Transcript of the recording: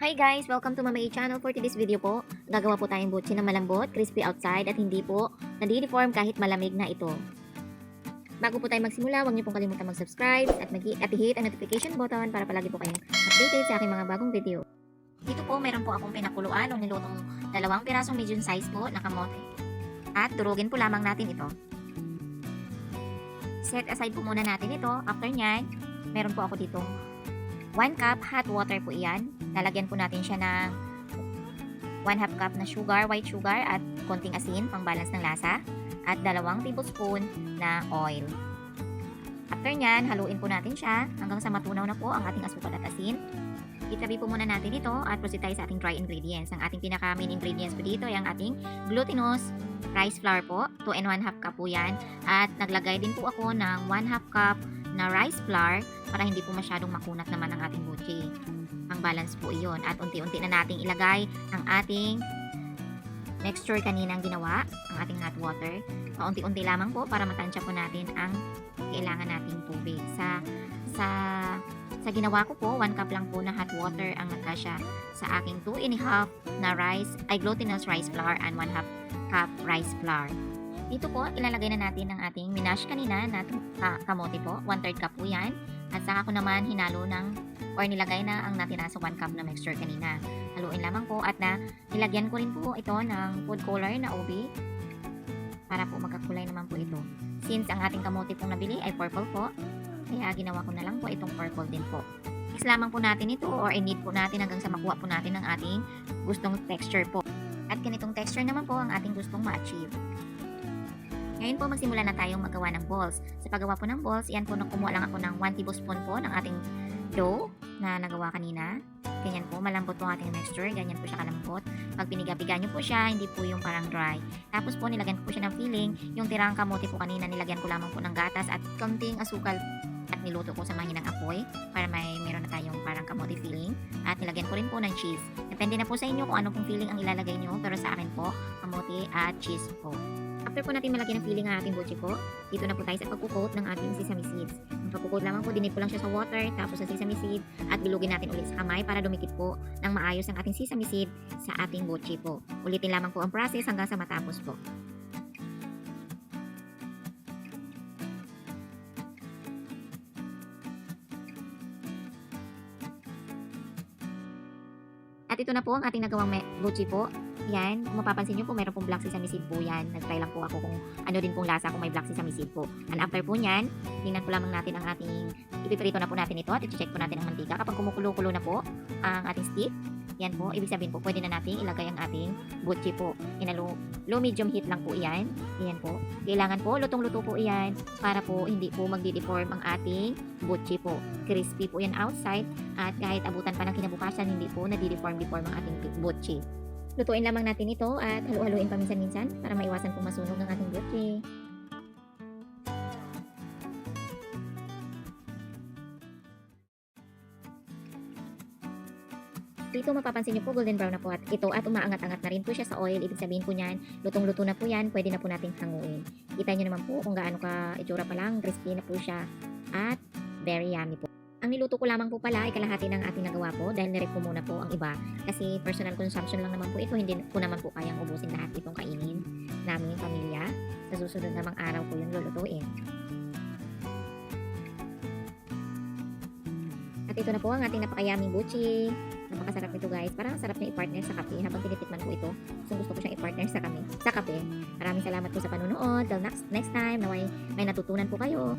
Hi guys! Welcome to Mama A Channel. For today's video po, gagawa po tayong butchi na malambot, crispy outside at hindi po nadi-deform kahit malamig na ito. Bago po tayo magsimula, huwag niyo pong kalimutan mag-subscribe at i-hit ang notification button para palagi po kayong updated sa aking mga bagong video. Dito po, meron po akong pinakuluan o nilutong 2 pirasong medium size po na kamote. At durugin po lamang natin ito. Set aside po muna natin ito. After nyan, meron po ako ditong 1 cup hot water po iyan. Lalagyan po natin siya ng 1/2 cup na sugar, white sugar at konting asin pang balance ng lasa at 2 tablespoon na oil. After nyan, haluin po natin siya hanggang sa matunaw na po ang ating asukal at asin. Itabi po muna natin ito at proceed tayo sa ating dry ingredients. Ang ating pinaka main ingredients po dito ay ang ating glutinous rice flour po. 2 and 1/2 cup po yan. At naglagay din po ako ng 1/2 cup na rice flour para hindi po masyadong makunat naman ang ating butchi. Ang balance po iyon. At unti-unti na nating ilagay ang ating mixture kanina ang ginawa, ang ating hot water. Paunti-unti lamang po para matansya po natin ang kailangan nating tubig. Sa ginawa ko po, 1 cup lang po na hot water ang nagkasya sa aking 2 1/2 na glutinous rice flour and 1/2 cup rice flour. Dito po, ilalagay na natin ang ating minash kanina na kamote po. 1/3 cup po yan. At saka ko naman hinalo nilagay na ang natira sa 1 cup na mixture kanina. Haluin lamang po at nilagyan ko rin po ito ng food color na ubi para po magkakulay naman po ito. Since ang ating kamote pong nabili ay purple po, kaya ginawa ko na lang po itong purple din po. Mix lamang po natin ito or i-knead po natin hanggang sa makuha po natin ang ating gustong texture po. At ganitong texture naman po ang ating gustong ma-achieve. Ngayon po magsimula na tayong magawa ng balls. Sa paggawa po ng balls, yan po kumuha lang ako ng 1 tablespoon po ng ating dough na nagawa kanina. Ganyan po, malambot po ang ating mixture. Ganyan po siya kalambot. Pag piniga-piga nyo po siya, hindi po yung parang dry. Tapos po nilagyan ko po siya ng filling. Yung tirang kamote po kanina, nilagyan ko lamang po ng gatas at konting asukal at niluto ko sa mahinang apoy para meron na tayong parang kamote filling. At nilagyan ko rin po ng cheese. Depende na po sa inyo kung ano pong filling ang ilalagay nyo. Pero sa akin po, kamote at cheese po. After po natin malagyan ng filling ang ating butchi po, dito na po tayo sa pagkukot ng ating sesame seeds. Ang pagkukot lamang po, dinip ko lang siya sa water, tapos sa sesame seed, at bilugin natin ulit sa kamay para dumikit po ng maayos ang ating sesame seed sa ating butchi po. Ulitin lamang po ang process hanggang sa matapos po. At ito na po ang ating nagawang butchi po. Yan, kung mapapansin nyo po, meron pong black sesame seed po yan. Nag-try lang po ako kung ano din pong lasa kung may black sesame seed po. And after po nyan, tingnan po lamang natin ang ating, ipiprito na po natin ito at i-check po natin ang mantika. Kapag kumukulo-kulo na po ang ating stick, yan po, ibig sabihin po, pwede na natin ilagay ang ating butchi po. Low medium heat lang po yan. Yan po. Kailangan po, lutong-luto po yan para po hindi po magdi-deform ang ating butchi po. Crispy po yan outside at kahit abutan pa ng kinabukasan, hindi po nadi-deform ang ating butchi. Lutuin lamang natin ito at halu-haluin paminsan-minsan para maiwasan po masunog ang ating butchi. Dito mapapansin niyo po golden brown na po ito at umaangat-angat na rin po siya sa oil. Ibig sabihin po niyan, lutong-luto na po yan, pwede na po nating hanguin. Kita niyo naman po kung gaano ka itsura pa lang, crispy na po siya at very yummy po. Ang niluto ko lamang po pala ay kalahati ng ating nagawa po dahil nirep ko muna po ang iba kasi personal consumption lang naman po ito, hindi ko naman po kayang ubusin lahat itong kainin namin yung pamilya. Sa susunod namang araw ko yung lulutuin. At ito na po ang ating napakayaming butchi. Napakasarap nito guys. Parang sarap niya i-partner sa kape. Habang tinitikman ko ito, gusto ko siyang i-partner sa kape. Maraming salamat po sa panonood. Till next time, naway may natutunan po kayo.